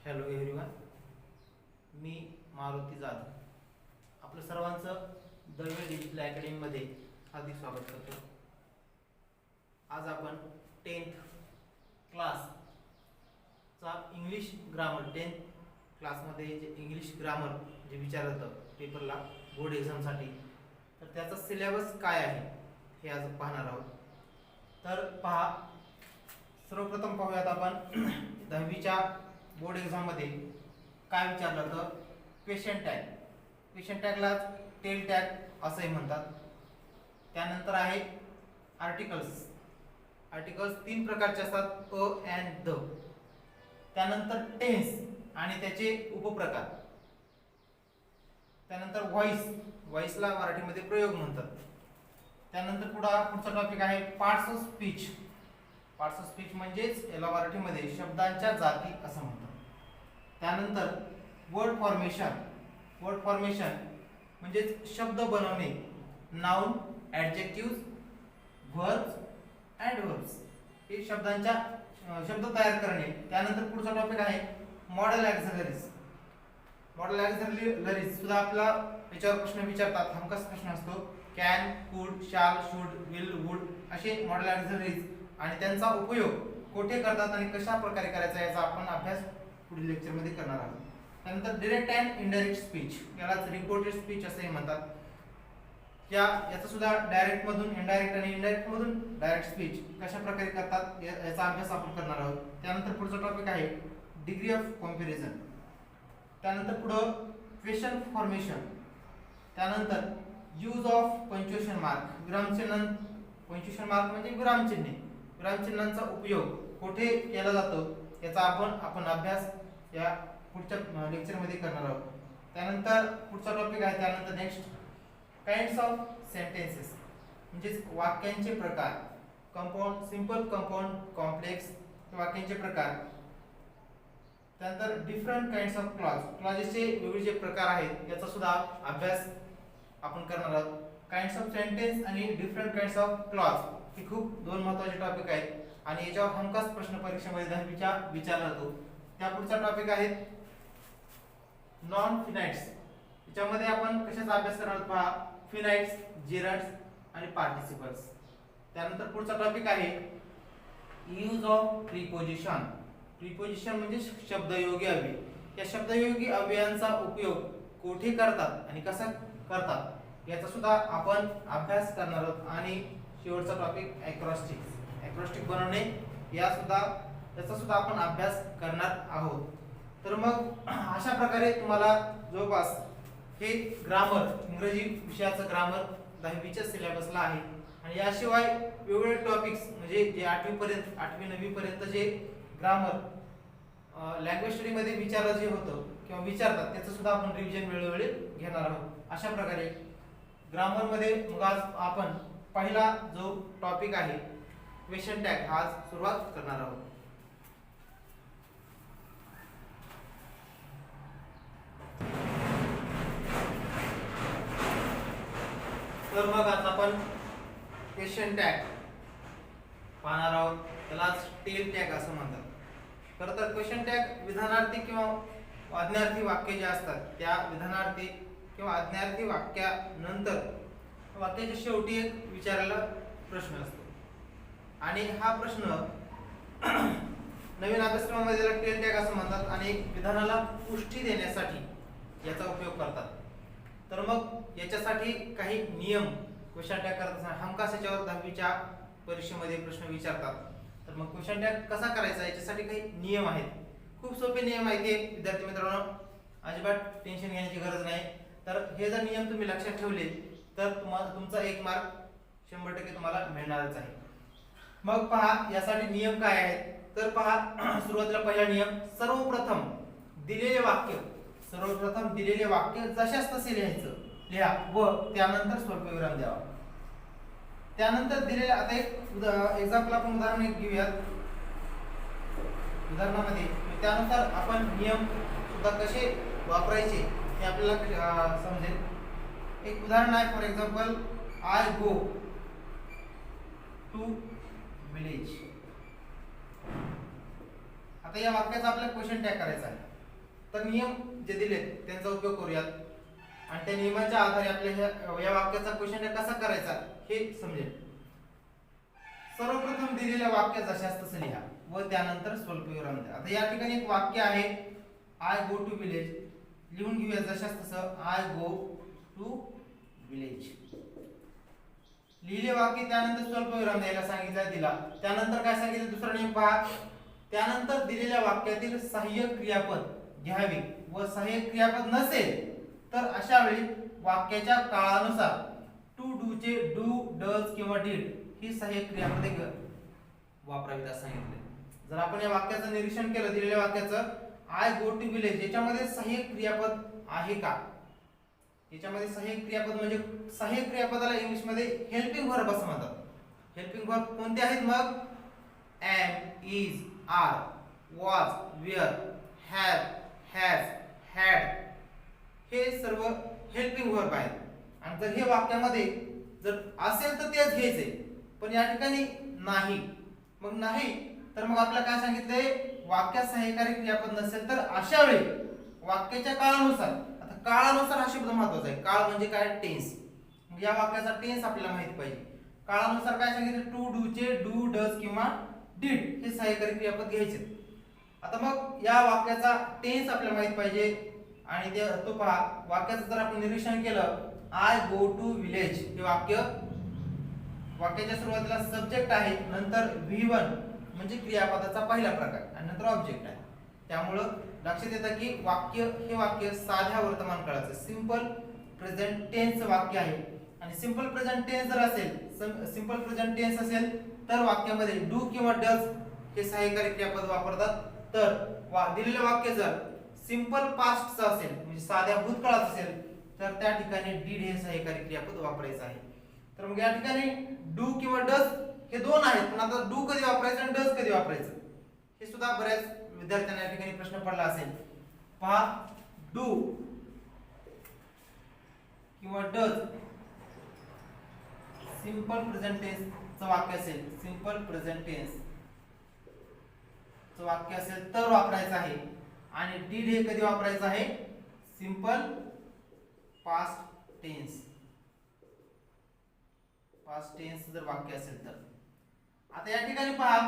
Hello everyone, मी मारुती जाधव आपलं सर्वांचं Dalvi digital अकॅडमीमध्ये हार्दिक स्वागत करतो. आज आपण 10th क्लासचा इंग्लिश ग्रामर 10th क्लासमध्ये जे इंग्लिश ग्रामर जे विचारलं होतं पेपरला बोर्ड एक्झामसाठी, तर त्याचा सिलेबस काय आहे हे आज पाहणार आहोत. तर पहा, सर्वप्रथम पाहूयात आपण 10वीच्या बोर्ड एक्झाममध्ये काय विचारलं होतं. Question tag. क्वेश्चन टॅगला टेल टॅग असंही म्हणतात. त्यानंतर आहे आर्टिकल्स. आर्टिकल्स 3 प्रकारचे असतात, अ अँड द. त्यानंतर टेन्स आणि त्याचे उपप्रकार. त्यानंतर व्हॉइस. व्हॉइसला मराठीमध्ये प्रयोग म्हणतात. त्यानंतर पुढचा टॉपिक आहे parts of speech. Parts of speech म्हणजेच याला मराठीमध्ये शब्दांच्या जाती असं म्हणतात. त्यानंतर वर्ड फॉर्मेशन. वर्ड फॉर्मेशन म्हणजेच शब्द बनवणे. नाउन, ॲडजेक्टिव्हज, व्हर्ब्स अँड वर्ब्स हे शब्द तयार करणे. त्यानंतर पुढचा टॉपिक आहे मॉडेल ॲक्झिलरीज. मॉडेल ॲक्झिलरीज सुद्धा आपला याच्यावर प्रश्न विचारतात. हमखास प्रश्न असतो. कॅन, कुड, शाल, शुड, विल, वुड असे मॉडेल ॲक्झिलरीज आणि त्यांचा उपयोग कोठे करतात आणि कशा प्रकारे करायचा याचा आपण अभ्यास पुढील लेक्चरमध्ये करणार आहोत. त्यानंतर डायरेक्ट अँड इनडायरेक्ट स्पीच, यालाच रिपोर्टेड स्पीच असेही म्हणतात. याचा सुद्धा डायरेक्ट मधून इनडायरेक्ट आणि इनडायरेक्ट मधून डायरेक्ट स्पीच कशा प्रकारे करतात याचा अभ्यास आपण करणार आहोत. त्यानंतर पुढचा टॉपिक आहे डिग्री ऑफ कंपॅरिझन. त्यानंतर पुढं क्वेश्चन फॉर्मेशन. त्यानंतर यूज ऑफ पंक्च्युएशन मार्क. विरामचिन्ह. पंक्च्युएशन मार्क म्हणजे विरामचिन्हे. विरामचिन्हांचा उपयोग कोठे केला जातो याचा आपण अभ्यास या पुढच्या लेक्चरमध्ये करणार आहोत. त्यानंतर पुढचा टॉपिक आहे त्यानंतर नेक्स्ट काइंड्स ऑफ सेंटेन्सेस म्हणजे वाक्यांचे प्रकार. कंपाऊंड, सिंपल, कंपाऊंड, कॉम्प्लेक्स वाक्यांचे प्रकार. त्यानंतर डिफरंट काइंड्स ऑफ क्लॉज. क्लॉजेसचे वेगवेगळे जे प्रकार आहेत याचा सुद्धा अभ्यास आपण करणार आहोत. काइंड्स ऑफ सेंटेन्स आणि डिफरंट काइंड्स ऑफ क्लॉज हे खूप दोन महत्त्वाचे टॉपिक आहेत आणि याच्यावर हमखास प्रश्न परीक्षेमध्ये 10वीच्या विचारला जातो. त्या पुढचा टॉपिक आहे नॉन फिनाइट्स. याच्यामध्ये आपण कशाचा अभ्यास करणार आहोत पहा. फिनाइट्स, जेरंड्स आणि पार्टिसिपल्स. त्यानंतर पुढचा टॉपिक आहे यूज ऑफ प्रीपोजिशन. प्रीपोजिशन म्हणजे शब्दयोगी अव्यय. या शब्दयोगी अव्ययांचा उपयोग कोठे करतात आणि कसा करतात याचा सुद्धा आपण अभ्यास करणार आहोत. आणि शेवटचा टॉपिक ॲक्रॉस्टिक्स. ॲक्रॉस्टिक बनवणे याचा सुद्धा आपण अभ्यास करणार आहोत. तर मग अशा प्रकारे तुम्हाला जवळपास हे ग्रामर, इंग्रजी विषयाचं ग्रामर 10वीच्या सिलेबसला आहे. आणि याशिवाय वेगवेगळे टॉपिक्स म्हणजे जे 8वी पर्यंत 8वी 9वी पर्यंत जे ग्रामर लँग्वेज स्टडीमध्ये विचारलं जे होतं किंवा विचारतात त्याचं सुद्धा आपण रिव्हिजन वेळोवेळी घेणार आहोत. अशा प्रकारे ग्रामरमध्ये मग आज आपण पहिला जो टॉपिक आहे क्वेश्चन टॅग आज सुरुवात करणार आहोत. तर मग आता आपण क्वेश्चन टॅग पाहणार आहोत. त्यालाच टेल टॅग असं म्हणतात. खरं तर क्वेश्चन टॅग विधानार्थी किंवा आज्ञार्थी वाक्य जे असतात त्या विधानार्थी किंवा आज्ञार्थी वाक्यानंतर वाक्याच्या शेवटी एक विचारायला प्रश्न असतो आणि हा प्रश्न नवीन अभ्यासक्रमामध्ये त्याला टेल टॅग असं म्हणतात आणि विधानाला पुष्टी देण्यासाठी याचा उपयोग करतात. तर मग याच्यासाठी काही नियम क्वेश्चन टॅग करत असताना हमखास याच्यावर 10वीच्या परीक्षेमध्ये प्रश्न विचारतात. तर मग क्वेश्चन टॅग कसा करायचा याच्यासाठी काही नियम आहेत. खूप सोपे नियम आहेत हे विद्यार्थी मित्रांनो, अजिबात टेन्शन घेण्याची गरज नाही. तर हे जर नियम तुम्ही लक्षात ठेवले तर तुमचा 1 मार्क 100% तुम्हाला मिळणारच आहे. मग पहा यासाठी नियम काय आहेत. तर पहा सुरुवातीला पहिला नियम, सर्वप्रथम दिलेले वाक्य जशास तसे लिहा व त्यानंतर स्वल्पविराम द्यावा. त्यानंतर दिलेले आता एक एक्झाम्पल आपण उदाहरण घेऊयात. उदाहरणामध्ये त्यानुसार आपण नियम सुद्धा कसे वापरायचे हे आपल्याला समजेल. एक उदाहरण आहे. For example, I go to village. आता या वाक्याचा आपल्याला क्वेश्चन टॅग करायचा आहे. तर नियम जे दिलेत त्यांचा उपयोग करूयात आणि त्या नियमाच्या आधारे आपल्या या वाक्याचा क्वेश्चन कसा करायचा हे समजेल. सर्वप्रथम दिलेल्या वाक्य जशास तसं लिहा व त्यानंतर स्वल्पविराम द्या. आता या ठिकाणी एक वाक्य आहे आय गो टू विलेज, लिहून घेऊया जशास तसं आय गो टू विलेज. लिहिले वाक्य, त्यानंतर स्वल्पविराम द्यायला सांगितला, दिला. त्यानंतर काय सांगितलं दुसरा नियम पहा, त्यानंतर दिलेल्या वाक्यातील सहाय्यक क्रियापद घ्यावे व सहाय्यक क्रियापद नसेल तर अशा वेळी वाक्याच्या काळानुसार टू डू चे डू, डज किंवा डिड ही सहाय्यक क्रियापदे वापरावीत असं सांगितले. जर आपण या वाक्याचं निरीक्षण केलं, दिलेल्या वाक्याचं आय गो टू विलेज, याच्यामध्ये सहाय्यक क्रियापद आहे का? याच्यामध्ये सहाय्यक क्रियापद म्हणजे सहाय्यक क्रियापदाला इंग्लिश मध्ये हेल्पिंग व्हर्ब असं म्हणतात. हेल्पिंग व्हर्ब कोणते आहेत मग? Am, is, are, was, were, have, has, had हे सर्व हेल्पिंग व्हर्ब आहेत. आणि जर हे वाक्यामध्ये जर असेल तर तेच घ्यायचे, पण या ठिकाणी नाही. मग नाही तर मग आपल्याला काय सांगितलंय, वाक्यात सहाय्यकारी क्रियापद नसेल तर अशा वेळी वाक्याच्या काळानुसार, आता काळानुसार हा शब्द महत्वाचा आहे. काळ म्हणजे काय? टेन्स. मग या वाक्याचा टेन्स आपल्याला माहित पाहिजे. काळानुसार काय सांगितलं? टू डू चे डू, डज किंवा डिड हे सहाय्यकारी क्रियापद घ्यायचे. आता मग या वाक्याचा टेन्स आपल्याला माहित पाहिजे आणि ते तो पहा, वाक्याचं जर आपण निरीक्षण केलं आय गो टू विलेज हे वाक्य, वाक्याच्या सुरुवातीला सब्जेक्ट आहे, नंतर V1 म्हणजे क्रियापदाचा पहिला प्रकार आणि नंतर ऑब्जेक्ट आहे. त्यामुळं लक्षात येतं की वाक्य हे वाक्य साध्या वर्तमान काळाचं सिंपल प्रेझेंट टेन्स वाक्य आहे. आणि सिंपल प्रेझेंट टेन्स जर असेल, सिंपल प्रेझेंट टेन्स असेल तर वाक्यामध्ये डू किंवा डज हे सहाय्यकारी क्रियापद वापरतात. तर दिलेलं वाक्य जर सिंपल पास्टचं असेल म्हणजे साध्या भूतकाळात असेल तर त्या ठिकाणी डिड हे सहाय्यकारी क्रियापद वापरायचं आहे. तर मग या ठिकाणी डू किंवा डज हे दोन आहेत, पण आता डू कधी वापरायचं आणि डज कधी वापरायचं हे सुद्धा बऱ्याच विद्यार्थ्यांना या ठिकाणी प्रश्न पडला असेल. पहा, डू किंवा डज सिंपल प्रेझेंट टेन्स चं वाक्य असेल, सिंपल प्रेझेंट टेन्स चं वाक्य असेल तर वापरायचं आहे. आणि डिड हे कधी वापरायचं आहे? Simple past tense, past tense जर वाक्य असेल तर. आता या ठिकाणी पहा,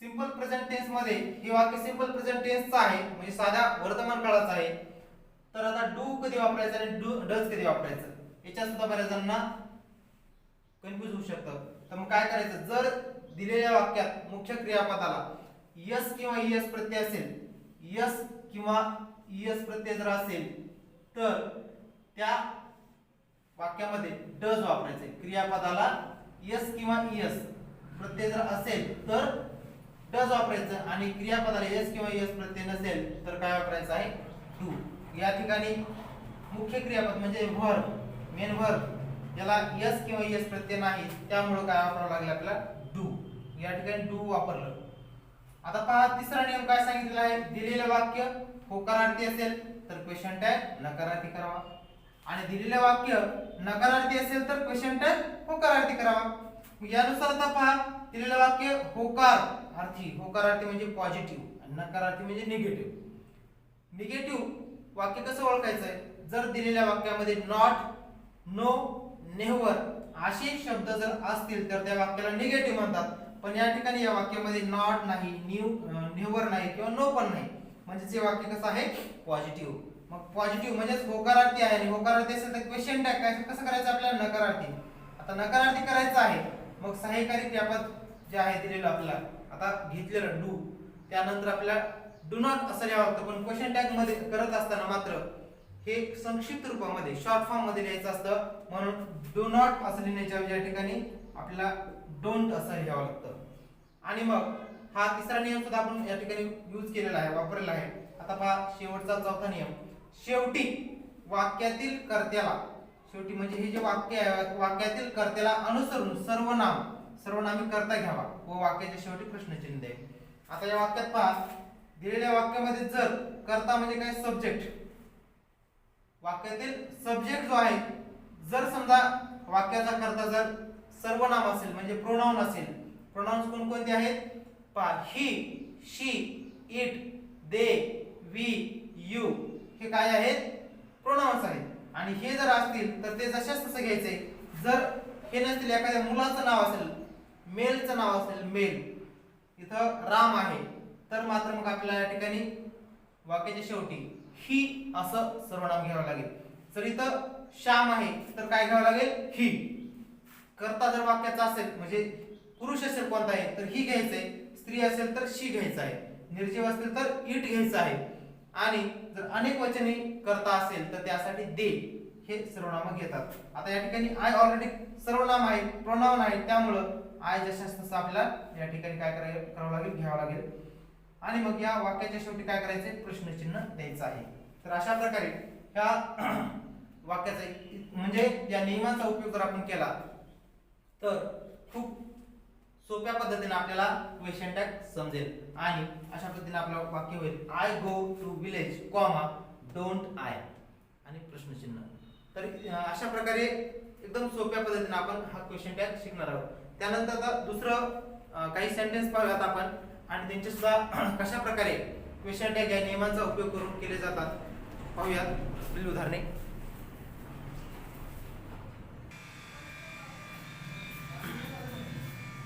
सिंपल प्रेझेंट टेन्स मध्ये हे वाक्य सिंपल प्रेझेंट टेन्सचं आहे म्हणजे साध्या वर्तमान काळाचं आहे. तर आता डू कधी वापरायचं आणि डज कधी वापरायचं याच्यात सुद्धा बऱ्याच जणांना कन्फ्यूज होऊ शकतं. तर मग काय करायचं, जर दिलेल्या वाक्यात मुख्य क्रियापदाला यस किंवा ईएस प्रत्यय असेल, यस किंवा ईएस प्रत्यय जर असेल तर त्या वाक्यामध्ये डज वापरायचे. क्रियापदाला यस किंवा ईएस प्रत्यय जर असेल तर डज वापरायचं आणि क्रियापदाला यस किंवा ईएस प्रत्यय नसेल तर काय वापरायचं आहे? डू. या ठिकाणी मुख्य क्रियापद म्हणजे व्हर्ब, मेन व्हर्ब याला यस किंवा ईएस प्रत्यय नाही, त्यामुळे काय वापरावं लागलं आपल्याला? डू. या ठिकाणी डू वापरलं. आता पहा, तिसरा नियम काय सांगितलेला आहे, दिलेले वाक्य होकारार्थी असेल तर क्वेश्चन टॅग नकारार्थी करावा आणि दिलेले वाक्य नकारार्थी असेल तर क्वेश्चन टॅग होकारार्थी करावा. यानुसार आता पहा, दिलेलं वाक्य होकारार्थी, होकारार्थी म्हणजे पॉझिटिव्ह आणि नकारार्थी म्हणजे निगेटिव्ह. निगेटिव्ह वाक्य कसं ओळखायचं आहे, जर दिलेल्या वाक्यामध्ये नॉट, नो, नेव्हर असे शब्द जर असतील तर त्या वाक्याला निगेटिव्ह म्हणतात. पण या ठिकाणी या वाक्यामध्ये नॉट नाही, नेव्हर नाही किंवा नो पण नाही, म्हणजे हे वाक्य कसं आहे? पॉझिटिव्ह. मग पॉझिटिव्ह म्हणजेच होकारार्थी आहे आणि होकारार्थी असेल तर क्वेश्चन टॅग काय कसं करायचं आपल्याला? नकारार्थी. आता नकारार्थी करायचं आहे, मग सहाय्यकारी क्रियापद जे आहे दिलेलं आपल्याला, आता घेतलेलं डू, त्यानंतर आपल्याला डू नॉट असं लिहावं लागतं. पण क्वेश्चन टॅग मध्ये करत असताना मात्र हे संक्षिप्त रूपामध्ये शॉर्ट फॉर्म मध्ये लिहायचं असतं, म्हणून डू नॉट असं लिहिण्याच्या या ठिकाणी आपल्याला डोंट असं लिहावं लागतं. आणि मग हा तिसरा नियम सुद्धा आपण या ठिकाणी यूज केलेला आहे, वापरलेला आहे. आता पहा शेवटचा चौथा नियम, शेवटी वाक्यातील कर्त्याला, शेवटी म्हणजे हे जे वाक्य आहे वाक्यातील कर्त्याला अनुसरून सर्वनामी कर्ता घ्यावा व वाक्याच्या शेवटी प्रश्नचिन्ह द्यावे. आता या वाक्यात पहा, दिलेल्या वाक्यामध्ये जर कर्ता म्हणजे काय? सब्जेक्ट. वाक्यातील सब्जेक्ट जो आहे, जर समजा वाक्याचा कर्ता जर सर्वनाम असेल म्हणजे प्रोनाउन असेल, प्रोनाउन्स कोणकोणते आहेत पहा, ही, शी, इट, दे, वी, यू हे काय आहेत? प्रोनाउन्स आहेत। आणि हे जर असतील तर ते जशाच तसं घ्यायचंय। जर हे नसतील, एखाद्या मुलाचं नाव असेल, मेलचं नाव असेल, मेल, इथं राम आहे, तर मात्र मग आपल्याला या ठिकाणी वाक्याच्या शेवटी ही असं सर्वनाम घ्यावं लागेल। जर इथं श्याम आहे तर काय घ्यावं लागेल? ही। कर्ता जर वाक्याचा असेल म्हणजे पुरुष असेल कोणताही तर ही घ्यायचंय, स्त्री असेल तर शी घ्यायचं आहे, निर्जीव असेल तर इट घ्यायचं आहे, आणि जर अनेक वचनी कर्ता असेल तर त्यासाठी दे हे सर्वनाम घेतात। आता या ठिकाणी आय ऑलरेडी सर्वनाम आहे, प्रोनाउन आहे, त्यामुळं आय जशास तसं आपल्याला या ठिकाणी काय करावं लागेल? घ्यावं लागेल। आणि मग या वाक्याच्या शेवटी काय करायचंय? प्रश्नचिन्ह द्यायचं आहे। तर अशा प्रकारे ह्या वाक्याचा म्हणजे या नियमांचा उपयोग जर आपण केला तर खूप सोप्या पद्धतीने आपल्याला क्वेश्चन टॅग समजेल आणि अशा पद्धतीने आपलं वाक्य होईल I go to village comma don't I आणि प्रश्नचिन्ह। तर अशा प्रकारे एकदम सोप्या पद्धतीने आपण हा क्वेश्चन टॅग शिकणार आहोत। त्यानंतर आता दुसरं काही सेंटेन्स पाहूयात आपण आणि त्यांचे सुद्धा कशा प्रकारे क्वेश्चन टॅग या नियमांचा उपयोग करून केले जातात पाहूयात पुढील उदाहरणे।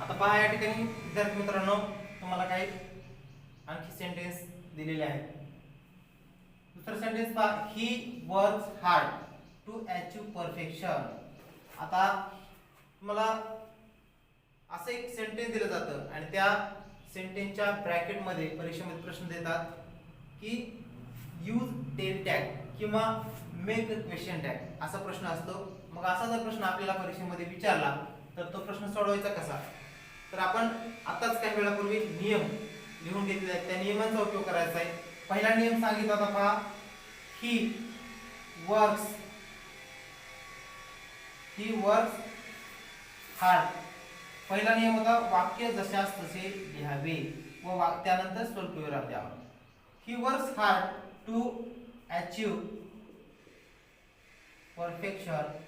आता पहा या ठिकाणी विद्यार्थी मित्रांनो तुम्हाला काही आणखी सेंटेन्स दिलेले आहेत। दुसरा सेंटेन्स पहा he works hard to achieve perfection. आता तुम्हाला असं एक सेंटेन्स दिलं जातं आणि त्या सेंटेन्सच्या ब्रॅकेट मध्ये परीक्षेमध्ये प्रश्न देतात की यूज टेल टॅग किंवा मेक क्वेश्चन टॅग असा प्रश्न असतो। मग असा जर प्रश्न आपल्याला परीक्षेमध्ये विचारला तर तो प्रश्न सोडवायचा कसा? तर आपण आताच काही वेळापूर्वी नियम लिहून घेतले आहेत, त्या नियमांचा उपयोग करायचा आहे। पहिला नियम सांगितला होता पहा ही वर्क्स हार्ड। पहिला नियम होता वाक्य जशास तसे लिहावे व त्यानंतर स्वल्पविराम द्यावा। He works hard to achieve perfection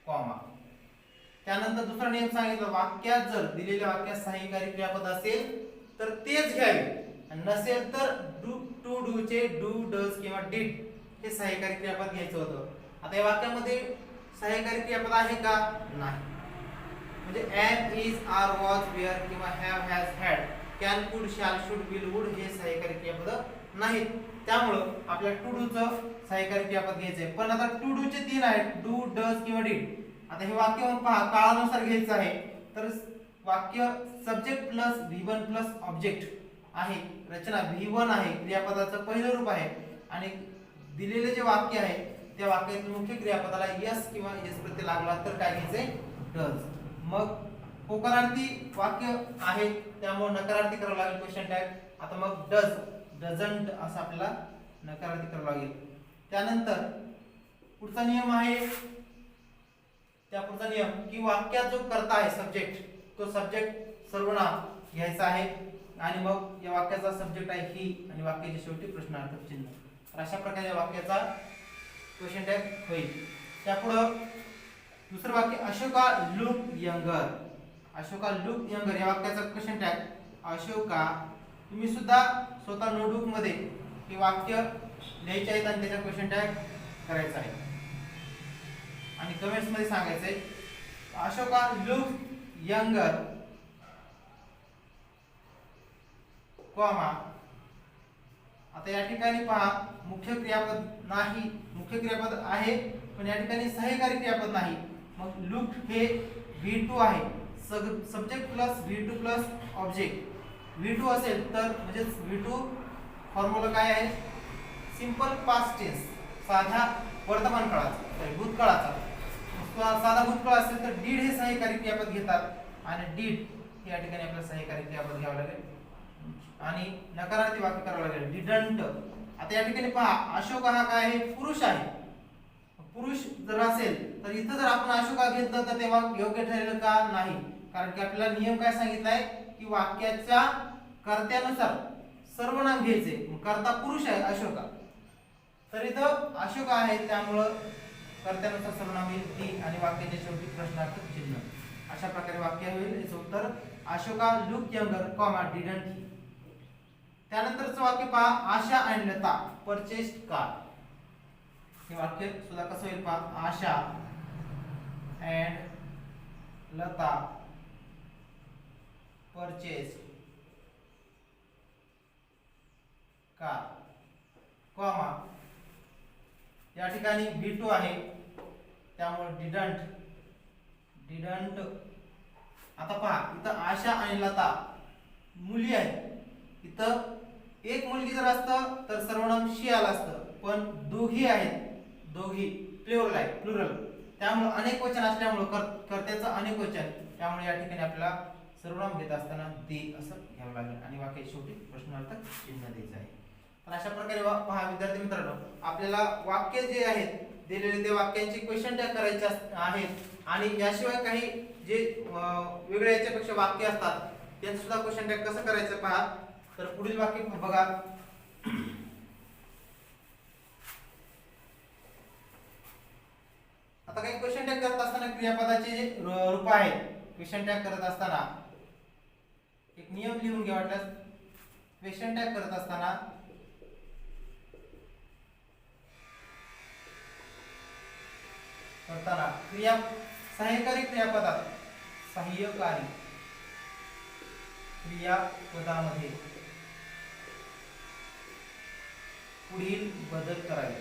comma. त्यानंतर दुसरा नियम सांगितला वाक्यात जर दिलेल्या वाक्यात सहाय्यकारी क्रियापद असेल तर तेच घ्यावे आणि नसेल तर टू डू चे डू डज किंवा डिड हे सहाय्यकारी क्रियापद घ्यायचं होतं। आता या वाक्यामध्ये सहाय्यकारी क्रियापद आहे का? नाही। म्हणजे am is are was were किंवा have has had can could shall should will would हे सहाय्यकारी क्रियापद नाहीत, त्यामुळं आपल्याला टू डू चं सहाय्यकारी क्रियापद घ्यायचंय। पण आता टू डू चे तीन आहेत डू डज किंवा डिड। आता हे वाक्य पहा काळानुसार घ्यायचं आहे तर वाक्य subject plus V1 plus object आहे, रचना V1 आहे, क्रियापदाचं पहिलं रूप आहे आणि दिलेले जे वाक्य आहे त्या वाक्यातील मुख्य क्रियापदाला यस किंवा यस प्रत्यय लागला तर काय घ्यायचंय? डज। मग होकारार्थी वाक्य आहे त्यामुळे नकारार्थी करावं लागेल क्वेश्चन टॅग। आता मग डज डझंट असं आपल्याला नकारार्थी करावं लागेल। त्यानंतर पुढचा नियम आहे त्या पुढचा नियम की वाक्यात जो कर्ता आहे सब्जेक्ट तो सब्जेक्ट सर्वनाम घ्यायचा आहे आणि मग या वाक्याचा सब्जेक्ट आहे ही आणि वाक्याच्या शेवटी प्रश्नार्थक चिन्ह। तर अशा प्रकारे या वाक्याचा क्वेश्चन टॅग होईल। त्यापुढं दुसरं वाक्य Ashoka look younger. Ashoka look younger या वाक्याचा क्वेश्चन टॅग अशोका। तुम्ही सुद्धा स्वतः नोटबुक मध्ये हे वाक्य लिहायचे आहेत आणि त्याचा क्वेश्चन टॅग करायचा आहे आणि कमेंट्स मध्ये सांगायचंय अशोका लुक यंगर कॉमा। आता या ठिकाणी पहा मुख्य क्रियापद नाही, मुख्य क्रियापद आहे पण या ठिकाणी सहाय्यकारी क्रियापद नाही। मग लुक हे V2 आहे, subject plus V2 plus object. V2 असेल तर म्हणजे V2 फॉर्म्युला काय आहे? सिंपल पास्ट टेन्स, साध्या वर्तमान काळाचा, भूतकाळाचा। साधा भूतकाळ असेल तर डीड हे सहाय्यकारी क्रियापद घेतात आणि डीड या ठिकाणी आपल्याला सहाय्यकारी क्रियापद घ्यावं लागेल आणि नकारार्थी वाक्य करावं लागेल डिडंट। आता या ठिकाणी पहा अशोक हा काय आहे? पुरुष आहे। पुरुष जर असेल तर इथं जर आपण अशोका घेतलं तर तेव्हा योग्य ठरेल का? नाही, कारण की आपल्याला नियम काय सांगितलाय की वाक्याच्या कर्त्यानुसार सर्वनाम घ्यायचे। कर्ता पुरुष आहे अशोका, तर इथं अशोका आहे त्यामुळं कर्त्यानुसार सर्वनाम येईल ती आणि वाक्याच्या शेवटी प्रश्नार्थक चिन्ह। अशा प्रकारे वाक्य होईल। याचं उत्तर Ashoka look younger comma didn't he. त्यानंतरचं वाक्य पहा, आशा आणि लता परचेस्ड कार. हे वाक्य सुद्धा कसं होईल पहा, Asha and Lata purchased car, comma या ठिकाणी B2 आहे त्यामुळे डिडंट. आता पहा, इथं आशा आणि लता मुली आहेत. इथं एक मुलगी जर असतं तर सर्वनाम शी आलं असतं, पण दोघी आहेत, दोघी प्लुरल आहे, प्लुरल. त्यामुळे अनेक वचन असल्यामुळे कर्त्याचं अनेक वचन, त्यामुळे या ठिकाणी आपल्याला सर्वनाम घेत असताना दे असं घ्यावं लागेल आणि वाक्याच्या शेवटी प्रश्नार्थक चिन्ह द्यायचं आहे. तर अशा प्रकारे पहा विद्यार्थी मित्रांनो, आपल्याला वाक्य जे आहेत दिलेले ते वाक्यांची क्वेश्चन टॅग करायचे आहेत आणि याशिवाय काही जे वेगळ्या याच्यापेक्षा वाक्य असतात त्यांचं सुद्धा क्वेश्चन टॅग कसं करायचं पहा. तर पुढील वाक्य बघा, आता काही क्वेश्चन टॅग करत असताना क्रियापदाचे जे रूप आहेत, क्वेश्चन टॅग करत असताना एक नियम लिहून घ्या वाटल्यास. क्वेश्चन टॅग करत असताना सहाय्यकारी क्रियापदामध्ये पुढील बदल करावे.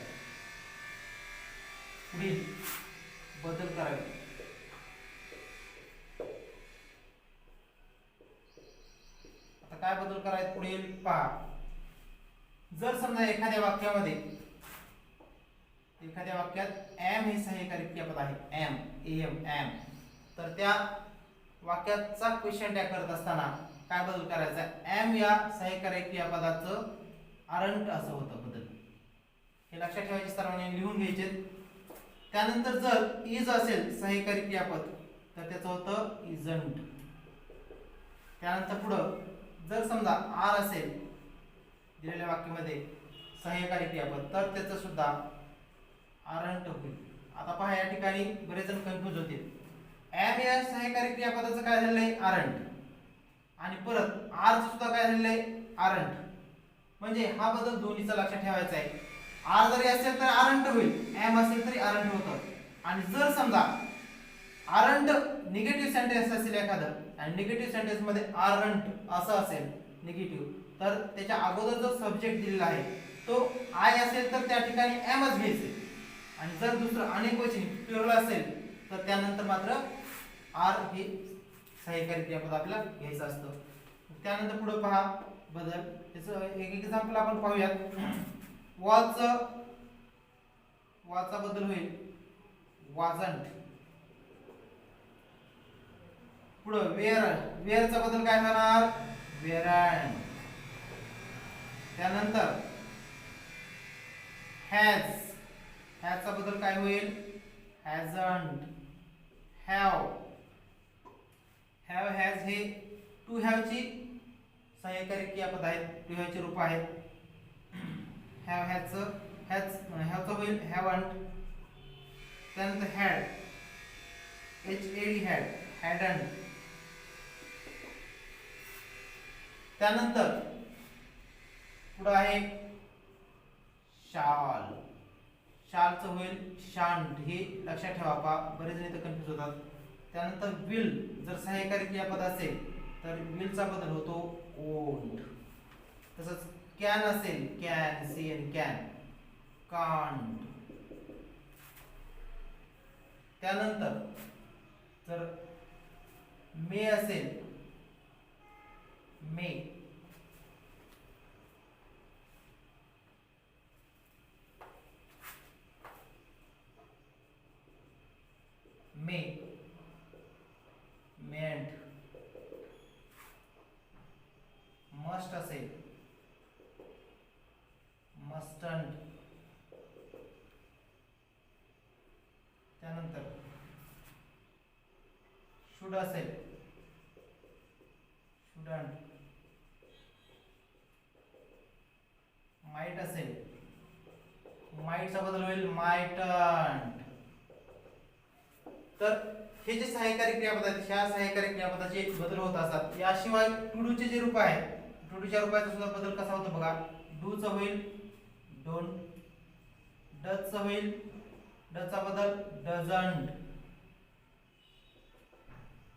आता काय बदल करायचे पुढील पहा. जर समजा एखाद्या वाक्यात एम हे सहाय्यकारी क्रियापद आहे, एम, तर त्या वाक्याचा क्वेश्चन टॅग करत असताना काय बदल करायचा, एम या सहाय्यकारी क्रियापदाचं आरंट असं होतं बदल. हे लक्षात ठेवायचे, सर्वांनी लिहून घ्यायचे. त्यानंतर जर इज असेल सहाय्यकारी क्रियापद तर त्याचं होतं इजंट. त्यानंतर पुढं जर समजा आर असेल दिलेल्या वाक्यामध्ये सहाय्यकारी क्रियापद तर त्याचं सुद्धा आरंट होईल. आता पहा, या ठिकाणी बरेच जण कन्फ्यूज होतील. एम या सहाय्यकारी क्रियापदाचं काय झालेलं आहे, आरंट, आणि परत आर चं सुद्धा काय झालेलं आहे, आरंट. म्हणजे हा बदल दोन्हीचा लक्षात ठेवायचा आहे. आर जरी असेल तर आरंट होईल, एम असेल तरी आरंट होतं. आणि जर समजा आरंट निगेटिव्ह सेंटेन्स असेल एखादं आणि निगेटिव्ह सेंटेन्स मध्ये आरंट असं असेल निगेटिव्ह, तर त्याच्या अगोदर जो सब्जेक्ट दिलेला आहे तो आय असेल तर त्या ठिकाणी एमच घ्यायचे, आणि जर दुसरं अनेकवचनी प्लुरल असेल तर त्यानंतर मात्र आर हे सहाय्यकारी क्रियापद आपल्याला घ्यायचं असतं. त्यानंतर पुढे पहा बदल, त्याचं एक एक्झाम्पल आपण पाहूयात. वाचा बदल होईल वाजंट. पुढे वेअरचा बदल काय होणार, वेअरंट. त्यानंतर हॅजचा बदल काय होईल, हॅजंट. हॅज हे टू हॅवची सहाय्यकारी क्रियापद आहेत, टू हॅवची रूप आहेत. हॅवचं होईल हॅवंट. त्यानंतर हॅडंट. त्यानंतर पुढे आहे शालचं होईल शांट. हे लक्षात ठेवा, पहा बरेच जण इथं कन्फ्यूज होतात. त्यानंतर विल जर सहाय्यकारी क्रियापद असेल तर विलचा बदल होतो ओन्ड. तसंच कॅन असेल कॅन, कांट. त्यानंतर जर मे असेल मे. मेंट. मस्ट असेल मस्टंट. त्यानंतर शुड असेल शुडंट. माइट असेल माइटचा बदल होईल माइटंट. तर हे जे सहाय्यकारी क्रियापद आहेत ह्या सहाय्यकारी क्रियापदाचे बदल होत असतात. याशिवाय टू डूचे जे रूप आहेत, टूच्या रूपाचा सुद्धा बदल कसा होतो बघा. डूचा होईल डोंट, डजचा होईल डचा बदल डझंट,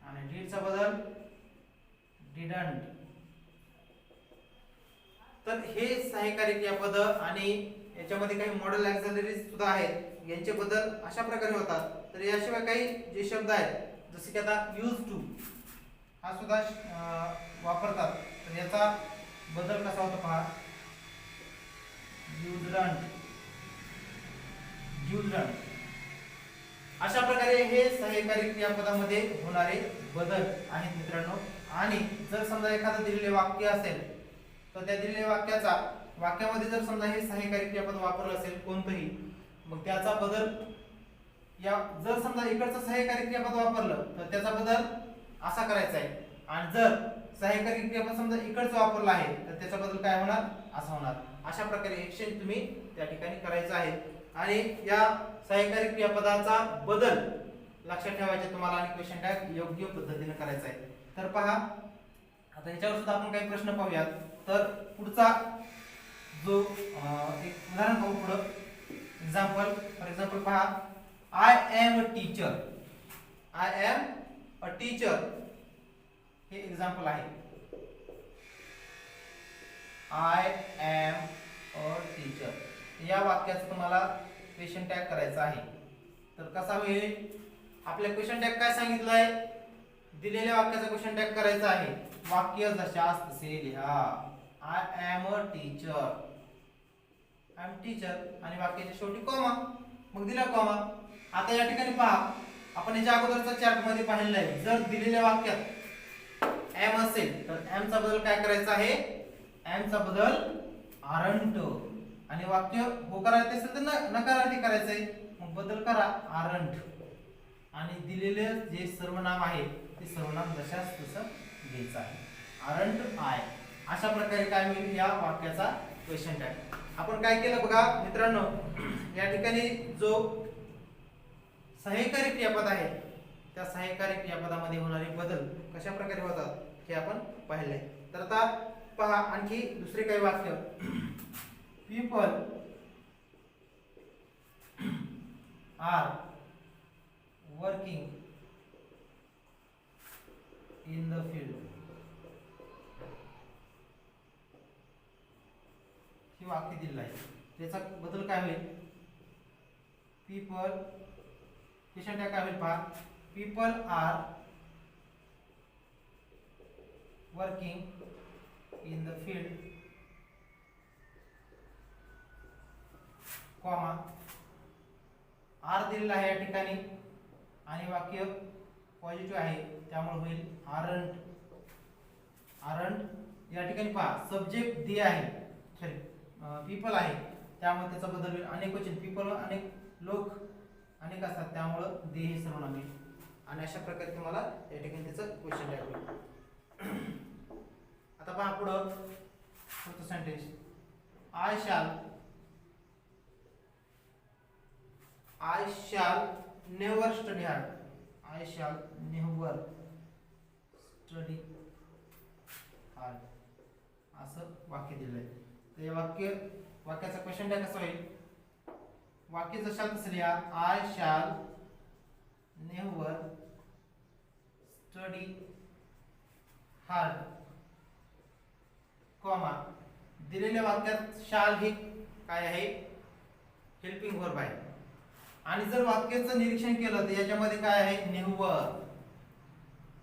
आणि डीडचा बदल डिडंट. तर हे सहाय्यकारी क्रियापद आणि याच्यामध्ये काही मॉडेल ऑक्झिलरीज सुद्धा आहेत, यांचे बदल अशा प्रकारे होतात. तर याशिवाय काही जे शब्द आहेत जसे की आता यूज टू हा सुद्धा वापरतात, तर याचा बदल कसा होतो पहा. युजडंट, युजडंट. अशा प्रकारे हे सहाय्यकारी क्रियापदामध्ये होणारे बदल आहेत मित्रांनो. आणि जर समजा एखादं दिलेले वाक्य असेल तर त्या दिलेल्या वाक्यामध्ये जर समजा हे सहाय्यकारी क्रियापद वापरलं असेल कोणतंही, मग त्याचा बदल या जर समजा इकडचं सहाय्यकारी क्रियापद वापरलं तर त्याचा बदल असा करायचा आहे, आणि जर सहाय्यकारी क्रियापद समजा इकडचं वापरलं आहे तर त्याचा बदल काय होणार, असा होणार. अशा प्रकारे एक्सचेंज तुम्ही त्या ठिकाणी करायचं आहे. आणि या सहाय्यकारी क्रियापदाचा बदल लक्षात ठेवायचे तुम्हाला, आणि क्वेश्चन टॅग योग्य पद्धतीने करायचा आहे. तर पहा आता याच्यावर सुद्धा आपण काही प्रश्न पाहूयात. तर पुढचा जो एक उदाहरण पाहू पुढं. एक्झाम्पल, फॉर एक्झाम्पल पहा. I am a teacher, I am a teacher हे एक्झाम्पल आहे. आय एम अ टीचर या वाक्याचं तुम्हाला क्वेश्चन टॅग करायचा आहे. तर कसा होईल, आपल्या क्वेश्चन टॅग काय सांगितलंय, दिलेल्या वाक्याचा क्वेश्चन टॅग करायचा आहे. वाक्य जशास तसे लिहा. I am a teacher, I am teacher, आणि वाक्याच्या शेवटी कॉमा, मग दिला कॉमा. आता या ठिकाणी पहा, आपण याच्या अगोदरचा चार्ट मध्ये पाहिलेला आहे. जर दिलेल्या वाक्यात एम असेल तर एम चा बदल काय करायचा आहे, एम चा बदल आरंट, आणि वाक्य होकारार्थी असेल तर नकारार्थी करायचं आहे, मग बदल करा आरंट. आणि दिलेले जे सर्वनाम आहे ते सर्वनाम जशास तसं घ्यायचं आहे. Aren't I. अशा प्रकारे काय होईल या वाक्याचा क्वेश्चन टॅग. आपण काय केलं बघा मित्रांनो, या ठिकाणी जो सहाय्यकारी क्रियापद आहे त्या सहाय्यकारी क्रियापदामध्ये होणारे बदल कशा प्रकारे होतात हे आपण पाहिले. तर आता पहा आणखी दुसरे काही वाक्य. People are working in the field. हे वाक्य दिलेलं आहे, त्याचा बदल काय होईल, पीपल क्वेश्चन टॅग काय होईल पहा. People are working in the field, comma, are दिलेला आहे या ठिकाणी आणि वाक्य पॉझिटिव्ह आहे त्यामुळे होईल आरंट. आरंट या ठिकाणी पहा सब्जेक्ट दे आहे, सॉरी पीपल आहे त्यामुळे त्याचा बदल होईल अनेकवचन. पीपल अनेक लोक अनेक असतात त्यामुळे दे हे सर्वनाम येईल. आणि अशा प्रकारे तुम्हाला या ठिकाणी त्याचं क्वेश्चन टॅग होईल. आता पहा पुढं पुढचं sentence. I shall never study hard. I shall never study hard असं वाक्य दिलंय. तर हे वाक्याचा क्वेश्चन टॅग कसा होईल, वाक्य जशाल तसं लिहा. I shall never study hard, comma, दिलेल्या वाक्यात शाल हे काय आहे, हेल्पिंग वर्ब आहे. आणि जर वाक्याचं निरीक्षण केलं तर याच्यामध्ये काय आहे, नेव्हर,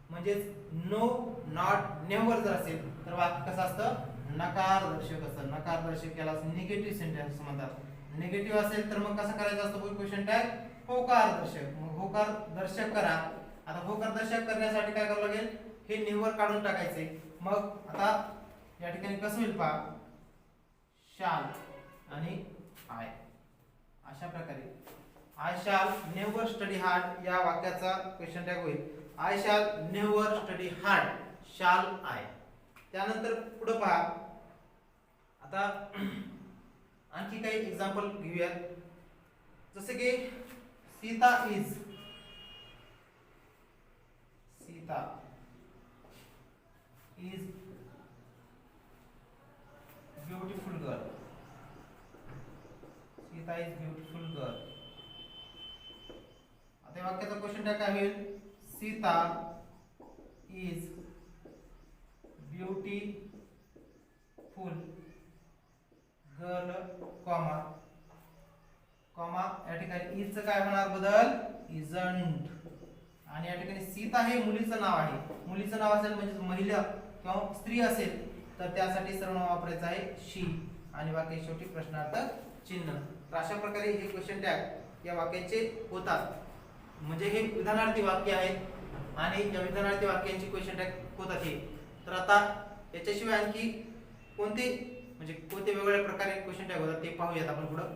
म्हणजेच नो नॉट नेव्हर जर असेल तर वाक्य कसं असतं, नकारदर्शक असतं. नकारदर्शक याला निगेटिव्ह सेंटेन्स म्हणतात. निगेटिव्ह असेल तर मग कसं करायचं असतं क्वेश्चन टॅग, होकारदर्शक. मग होकारदर्शक करा. आता होकारदर्शक करण्यासाठी काय करावं लागेल, हे नेव्हर काढून टाकायचे. मग आता या ठिकाणी कसं होईल पहा, शाल आणि आय. अशा प्रकारे आय शाल नेव्हर स्टडी हार्ड या वाक्याचा क्वेश्चन टॅग होईल. आय शाल नेव्हर स्टडी हार्ड, शाल आय. त्यानंतर पुढे पहा. आता आणखी काही एक्झाम्पल घेऊयात. जसे की Sita is Sita is beautiful girl. आता या वाक्याचा क्वेश्चन टॅग काय होईल? Sita is beautiful girl comma comma या ठिकाणी इज काय होणार बदल? इजंट. आणि या ठिकाणी सीता हे मुलीचं नाव आहे. मुलीचं नाव असेल म्हणजे महिला किंवा स्त्री असेल तर त्यासाठी सर्वनाम वापरायचं आहे शी. आणि वाक्य शेवटी प्रश्नार्थक चिन्ह. तर अशा प्रकारे हे क्वेश्चन टॅग या वाक्याचे होतात. म्हणजे हे विधानार्थी वाक्य आहेत आणि या विधानार्थी वाक्यांची क्वेश्चन टॅग होतात हे. तर आता याच्याशिवाय आणखी कोणते म्हणजे कोणते वेगवेगळ्या प्रकारे क्वेश्चन टॅग होतात ते पाहूयात आपण पुढं.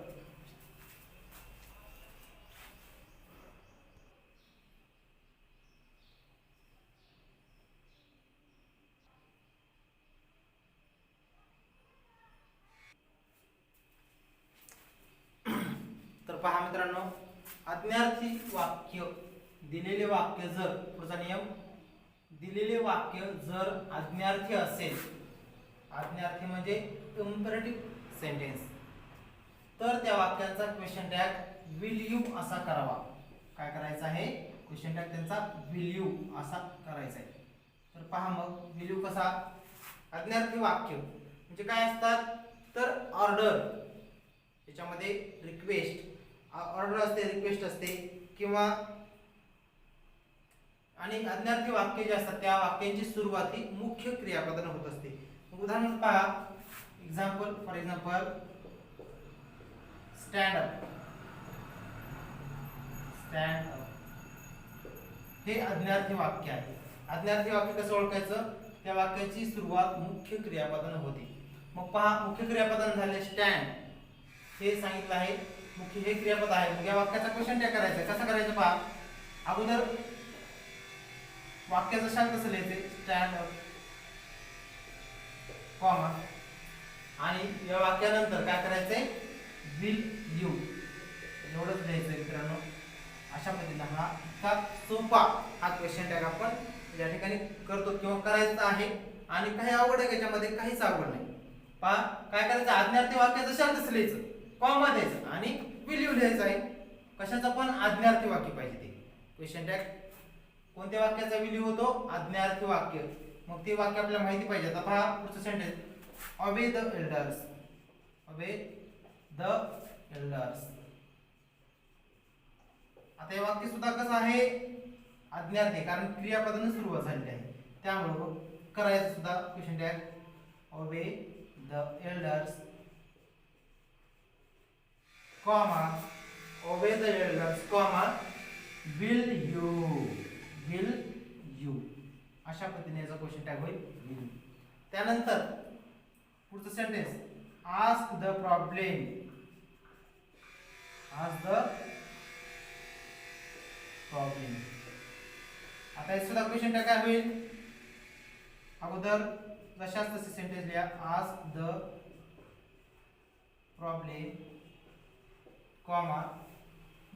तर पहा मित्रांनो, आज्ञार्थी वाक्य दिलेले वाक्य जर पुढचा नियम दिलेले वाक्य जर आज्ञार्थी असेल, आज्ञार्थी म्हणजे इम्परेटिव्ह सेंटेन्स, तर त्या वाक्याचा क्वेश्चन टॅग विल यू असा करावा. काय करायचं आहे? क्वेश्चन टॅग त्यांचा विल यू असा करायचा आहे. तर पहा मग विल यू कसा? आज्ञार्थी वाक्य म्हणजे काय असतात? तर ऑर्डर, त्याच्यामध्ये रिक्वेस्ट ऑर्डर असते, रिक्वेस्ट असते किंवा आणि आज्ञार्थी वाक्य जे असतात त्या वाक्यांची सुरुवात ही मुख्य क्रियापदाने होत असते. उदाहरण पहा, example for example stand up. Stand up हे आज्ञार्थी वाक्य आहे. आज्ञार्थी वाक्य कसं ओळखायचं? त्या वाक्याची सुरुवात मुख्य क्रियापदाने होते. मग पहा, मुख्य क्रियापदाने झाले स्टँड हे सांगितलं आहे, मुख्य हे क्रियापद आहे. मग या वाक्याचा क्वेश्चन टॅग करायचा. कसं करायचं पहा, अगोदर वाक्याचं शांत कसं लिहायचे? स्टँड अप कॉमा आणि या वाक्यानंतर काय करायचंय? विल यू एवढंच लिहायचं मित्रांनो. अशा पद्धतीने हा इतका सोपा हा क्वेश्चन टॅग आपण या ठिकाणी करतो किंवा करायचा आहे. आणि काही अवघड आहे त्याच्यामध्ये? काहीच अवघड नाही. पहा काय करायचं? आज्ञार्थी वाक्याचं शांत लिहायचं, कॉमा द्यायचं आणि विल यू लिहायचं आहे. कशाचं पण? आज्ञार्थी वाक्य पाहिजे ते. क्वेश्चन टॅग कोणत्या वाक्याचा विल यू होतो? आज्ञार्थी वाक्य. मग ते वाक्य आपल्याला माहिती पाहिजे. आता पहा पुढचं sentence, obey the elders. Obey the elders. आता हे वाक्य सुद्धा कसं आहे? आज्ञार्थी, कारण क्रियापदाने सुरुवात झालेली आहे. त्यामुळे करायचं सुद्धा question tag obey the elders comma obey the elders comma will you. Will you अशा पद्धतीने याचा क्वेश्चन टॅग होईल विल. त्यानंतर पुढचं sentence, ask the problem. Ask the problem. आता हे सुद्धा क्वेश्चन टॅग काय होईल? अगोदर जशाच तसे सेंटेन्स लिहा, ask the problem comma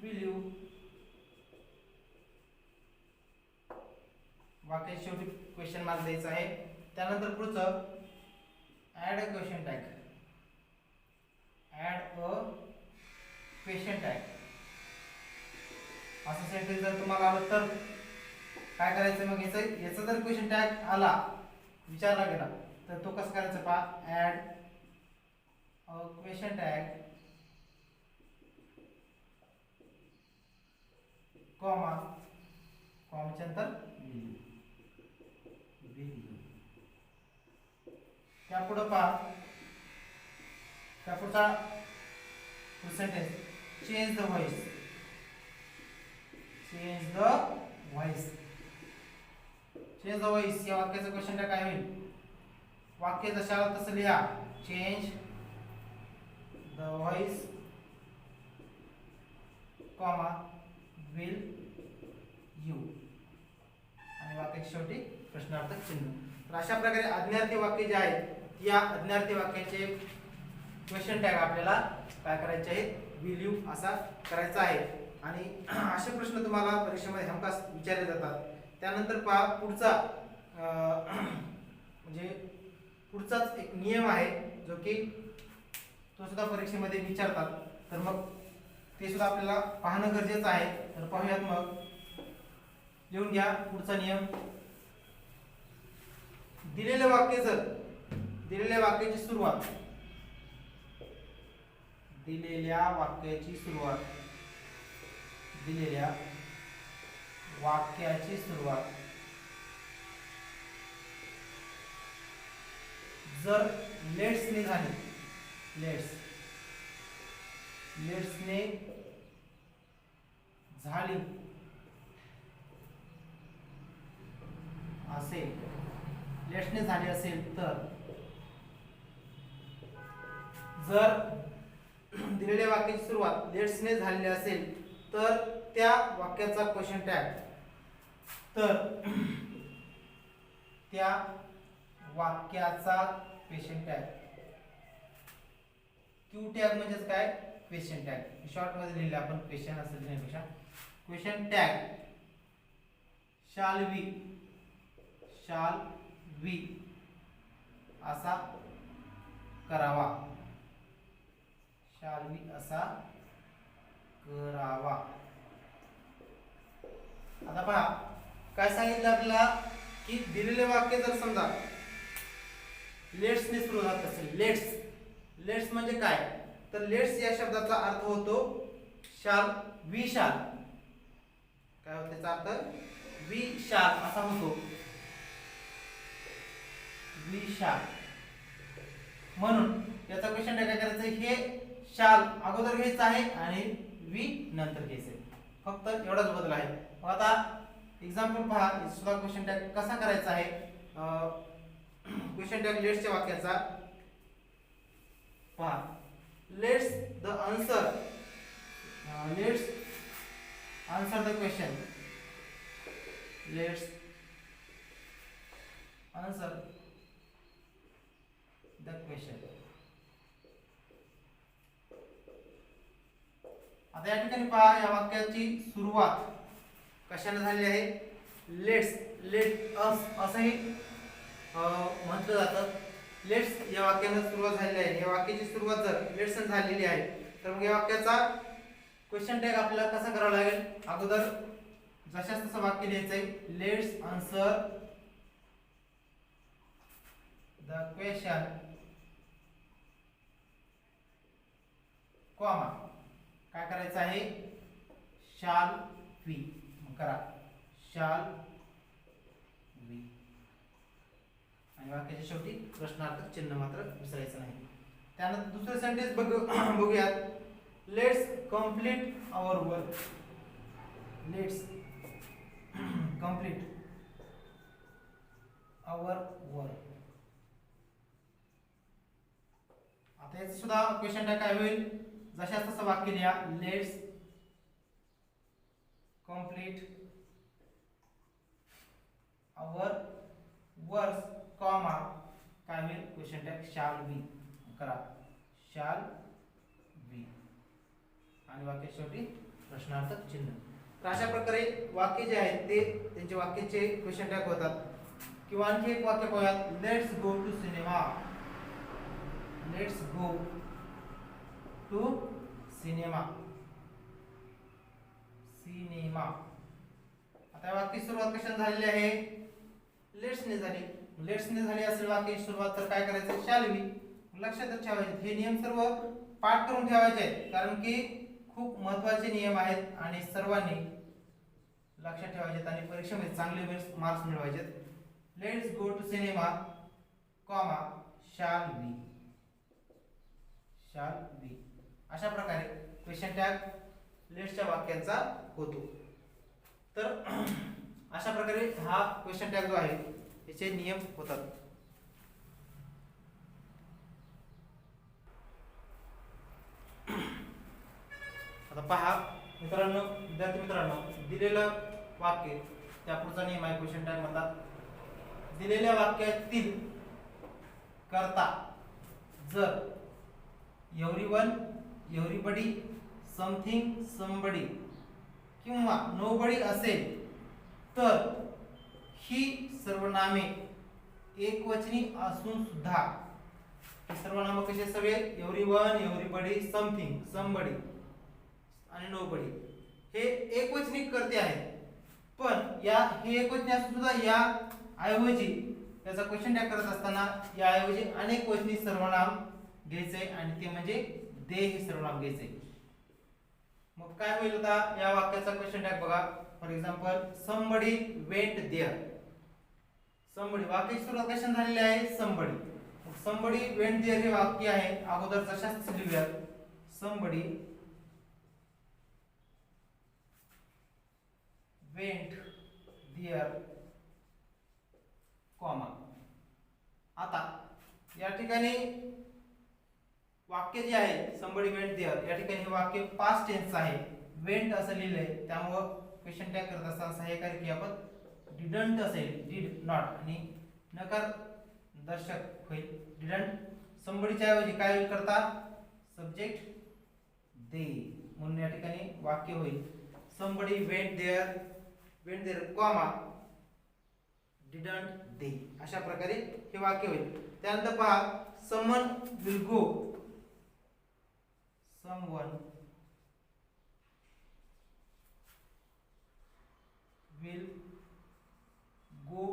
will you. वाक्यात शेवटी क्वेश्चन मार्क द्यायचा आहे. त्यानंतर पुढचं add a question tag. Add a question tag असं सेंटेन्स जर तुम्हाला आलं तर काय करायचं? मग याचा जर क्वेश्चन टॅग आला, विचारला गेला, तर तो कसं करायचा पहा, add a question tag comma कॉमाच्या नंतर त्या पुढे पहा, त्या पुढचा sentence, change the voice. Change the voice. Change the voice या वाक्याचं क्वेश्चन टॅग काय होईल? वाक्य जशाला तसं लिहा, change the voice comma will you आणि वाक्याच्या शेवटी प्रश्नार्थक चिन्ह. तर अशा प्रकारे आज्ञार्थी वाक्य जे आहेत या आज्ञार्थी वाक्याचे क्वेश्चन टॅग आपल्याला काय करायचे आहेत? विल यू असा करायचा आहे. आणि असे प्रश्न तुम्हाला परीक्षेमध्ये हमखास विचारले जातात. त्यानंतर पहा पुढचा म्हणजे पुढचाच एक नियम आहे जो की तो सुद्धा परीक्षेमध्ये विचारतात. तर मग ते सुद्धा आपल्याला पाहणं गरजेचं आहे. तर पाहूयात मग. लिहून घ्या पुढचा नियम. दिलेले वाक्य जर दिलेल्या वाक्याची सुरुवात दिलेल्या वाक्याची सुरुवात जर लेट्सने झाली लेट्सने झाली असेल तर जर दिलेल्या वाक्याची सुरुवात लेट्सने झालेली असेल तर त्या वाक्याचा क्वेश्चन टॅग क्यू टॅग म्हणजेच काय क्वेश्चन टॅग शॉर्ट मध्ये लिहिले आपण क्वेश्चन असं लिहिण्यापेक्षा क्वेश्चन टॅग शाल वी असा करावा आता पहा काय सांगितलं आपल्याला की दिलेले वाक्य जर समजा लेट्सने सुरू होत असेल लेट्स म्हणजे काय तर लेट्स या शब्दाचा अर्थ होतो शाल काय होते त्याचा अर्थ वी शाल असा होतो म्हणून याचा क्वेश्चन काय करायचं हे शाल अगोदर घ्यायचं आहे आणि वी नंतर घ्यायचं फक्त एवढाच बदल आहे. मग आता एक्झाम्पल पहा सुद्धा क्वेश्चन टॅग कसा करायचा आहे. क्वेश्चन टॅग लेट्सच्या वाक्याचा पहा लेट्स आन्सर द क्वेश्चन आता या ठिकाणी पहा या वाक्याची सुरुवात कशाने झालेली आहे लेट अस असंही म्हटलं जातं. लेट्स या वाक्याने सुरुवात झालेली आहे. या वाक्याची सुरुवात जर लेट्सने झालेली आहे तर मग या वाक्याचा क्वेश्चन टॅग आपल्याला कसा करावा लागेल. अगोदर जशास तसं वाक्य लिहायचंय let's answer the question comma काय करायचं आहे शाल वी करा शाल वी आणि वाक्याच्या शेवटी प्रश्नार्थक चिन्ह मात्र विसरायचं नाही. त्यानंतर दुसरे सेंटेन्स बघूयात लेट्स कंप्लीट आवर वर्क आता याचं सुद्धा क्वेश्चन टॅग काय होईल जशास तसं वाक्य लिहा let's complete our work comma काय होईल क्वेश्चन टॅग शाल बी करा शाल बी आणि वाक्य शेवटी प्रश्नार्थक चिन्ह. तर अशा प्रकारे वाक्य जे आहेत ते त्यांचे वाक्याचे क्वेश्चन टॅग होतात. किंवा आणखी एक वाक्य पाहूयात लेट्स गो टू सिनेमा आता वाक्य सुरुवात कशाने झालेली आहे लेट्सने झाली असेल वाक्याची सुरुवात तर काय करायचं शाल बी. लक्षात ठेवायचे हे नियम सर्व पाठ करून ठेवायचे आहेत कारण की खूप महत्त्वाचे नियम आहेत आणि सर्वांनी लक्षात ठेवायचे आणि परीक्षेमध्ये चांगले मार्क्स मिळवायचे. Let's go to cinema comma shall be अशा प्रकारे क्वेश्चन टॅग लेट्सच्या वाक्यांचा होतो. तर अशा प्रकारे हा क्वेश्चन टॅग जो आहे याचे नियम होतात. आता पहा विद्यार्थी मित्रांनो दिलेलं वाक्य त्या पुढचा नियम आहे क्वेश्चन टॅग म्हणतात दिलेल्या वाक्यातील कर्ता जर एव्हरीवन एव्हरीबडी समथिंग समबडी किंवा नोबडी असेल तर ही सर्वनामे एकवचनी असून सुद्धा हे सर्वनाम कसे सगळे एव्हरीवन, एव्हरीबडी, समथिंग, समबडी आणि नोबडी हे एकवचनी कर्ते आहेत. पण हे एकवचनी असून सुद्धा या ऐवजी त्याचा क्वेश्चन टॅग करत असताना या ऐवजी अनेक वचनी सर्वनाम घ्यायचे आणि ते म्हणजे दे हे सर्वनाम घ्यायचे. मग काय होईल आता या वाक्याचा क्वेश्चन टॅग बघा. For example somebody went there. somebody वाक्याची सुरुवात कशाने झालेली आहे somebody. somebody went there हे वाक्य आहे. अगोदर जशाच लिहूया somebody went there कॉमा. आता या ठिकाणी वाक्य जे आहे somebody went there या ठिकाणी हे वाक्य पास्ट टेन्स आहे. went असं लिहिलंय त्यामुळे क्वेश्चन टॅग करत असताना सहाय्यकारी क्रियापद didn't असेल, did not आणि नकार दर्शक होईल didn't. somebody च्या ऐवजी काय होईल करता सब्जेक्ट they म्हणून या ठिकाणी वाक्य होईल somebody went there comma didn't they. अशा प्रकारे हे वाक्य होईल. त्यानंतर पहा someone will go. someone will go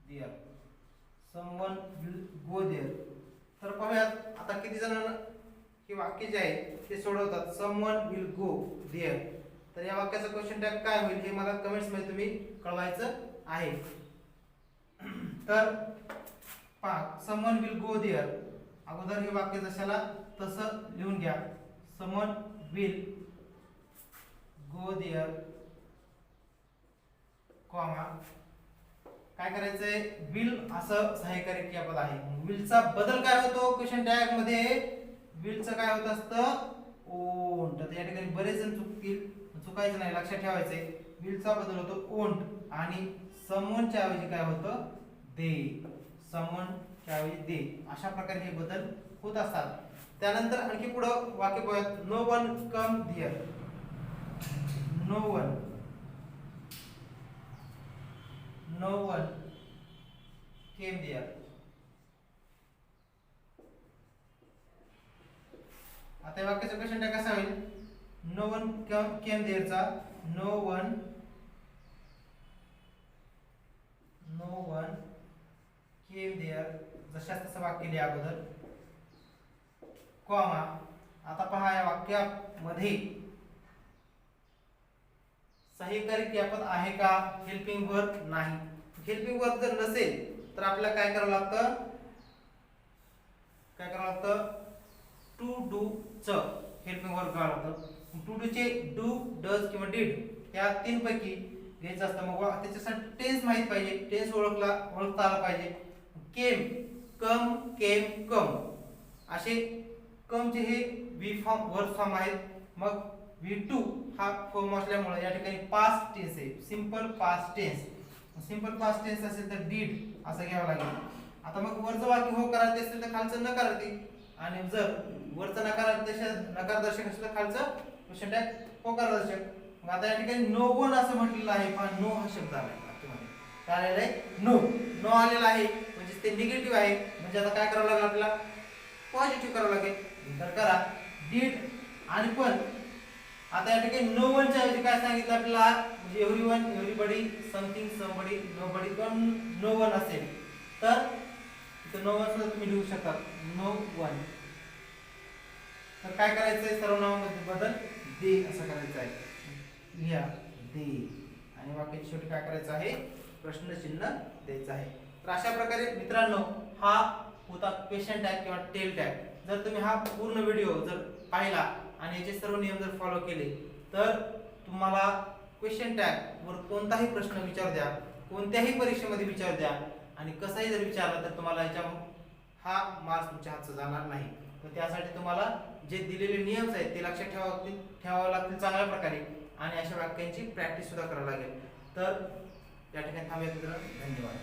there. someone will go there. तर पाहूयात आता किती जण हे वाक्य जे आहे ते सोडवतात someone will go there. तर या वाक्याचा क्वेश्चन टॅग काय होईल हे मला कमेंट्स मध्ये तुम्ही कळवायचं आहे. तर पहा someone will go there अगोदर हे वाक्य जशाला तसं लिहून घ्या. someone will go there comma काय करायचंय will असं सहाय्यकारी क्रियापद आहे. will चा बदल काय होतो क्वेश्चन टॅग मध्ये will चं काय होत असतं ओंट. तर या ठिकाणी बरेच जण चुकायचं नाही लक्षात ठेवायचंय. will चा बदल होतो ओंट आणि someone च्या ऐवजी काय होतं दे. someone च्या ऐवजी दे. अशा प्रकारे हे बदल होत असतात. त्यानंतर आणखी पुढे वाक्य पाहूयात no one come there. no one came there. आता या वाक्याचा क्वेश्चन टॅग कसा होईल no one came there चा no one came there जशाच तसं वाक्य लिहा अगोदर कॉमा. आता पहा या वाक्यामध्ये सहाय्यकारी क्रियापद आहे का हेल्पिंग वर्ब नाही. हेल्पिंग वर्ब जर नसेल तर आपल्याला काय करावं लागतं टू डू च हेल्पिंग वर्ब करावं लागतं. टू डू चे डू डज किंवा डिड या तीन पैकी घ्यायचं असतं. मग त्याच्यासाठी टेन्स माहित पाहिजे. टेन्स ओळखता आला पाहिजे. केम कम केम कम असे कमचे हे वी फॉर्म वर्ब फॉर्म आहेत. मग V2 हा फॉर्म असल्यामुळे या ठिकाणी पास्ट टेन्स आहे. Simple past tense. Simple past tense असेल तर डीड असं घ्यावं लागेल. आता मग वरचं वाक्य हो करायचे असेल तर खालचं नकारार्थी आणि जर वरचं नकारदर्शक असेल तर खालचं क्वेश्चन टॅग होकारदर्शक. मग आता या ठिकाणी नो वन असं म्हटलेलं आहे पण नो हा शब्द आलाय वाक्यामध्ये. काय आलेलं आहे नो आलेला आहे म्हणजे ते निगेटिव्ह आहे. म्हणजे आता काय करावं लागेल आपल्याला पॉझिटिव्ह करावं लागेल. तर करा डीड आणि पण आता या ठिकाणी नो वन च्या ऐवजी काय सांगितलं आपल्याला म्हणजे everyone, everybody, something, somebody, nobody पण नो वन असेल तर इथं नो वन सुद्धा तुम्ही लिहू शकता नो वन. तर काय करायचंय सर्वनामामध्ये बदल दे असं करायचं आहे. लिहा दे आणि वाक्याच्या शेवटी काय करायचं आहे प्रश्नचिन्ह द्यायचं आहे. तर अशा प्रकारे मित्रांनो हा होता क्वेश्चन टॅग किंवा टेल टॅग. जर तुम्ही हा पूर्ण व्हिडिओ जर पाहिला आणि याचे सर्व नियम जर फॉलो केले तर तुम्हाला क्वेश्चन टॅग वर कोणताही प्रश्न विचारू द्या, कोणत्याही परीक्षेमध्ये विचारू द्या आणि कसाही जर विचारला तर तुम्हाला याच्या हा मार्क्स तुमच्या हातचा जाणार नाही. तर त्यासाठी तुम्हाला जे दिलेले नियम आहेत ते लक्षात ठेवावे लागतील चांगल्या प्रकारे आणि अशा वाक्यांची प्रॅक्टिस सुद्धा करावी लागेल. तर या ठिकाणी थांबूया मित्रांनो. धन्यवाद.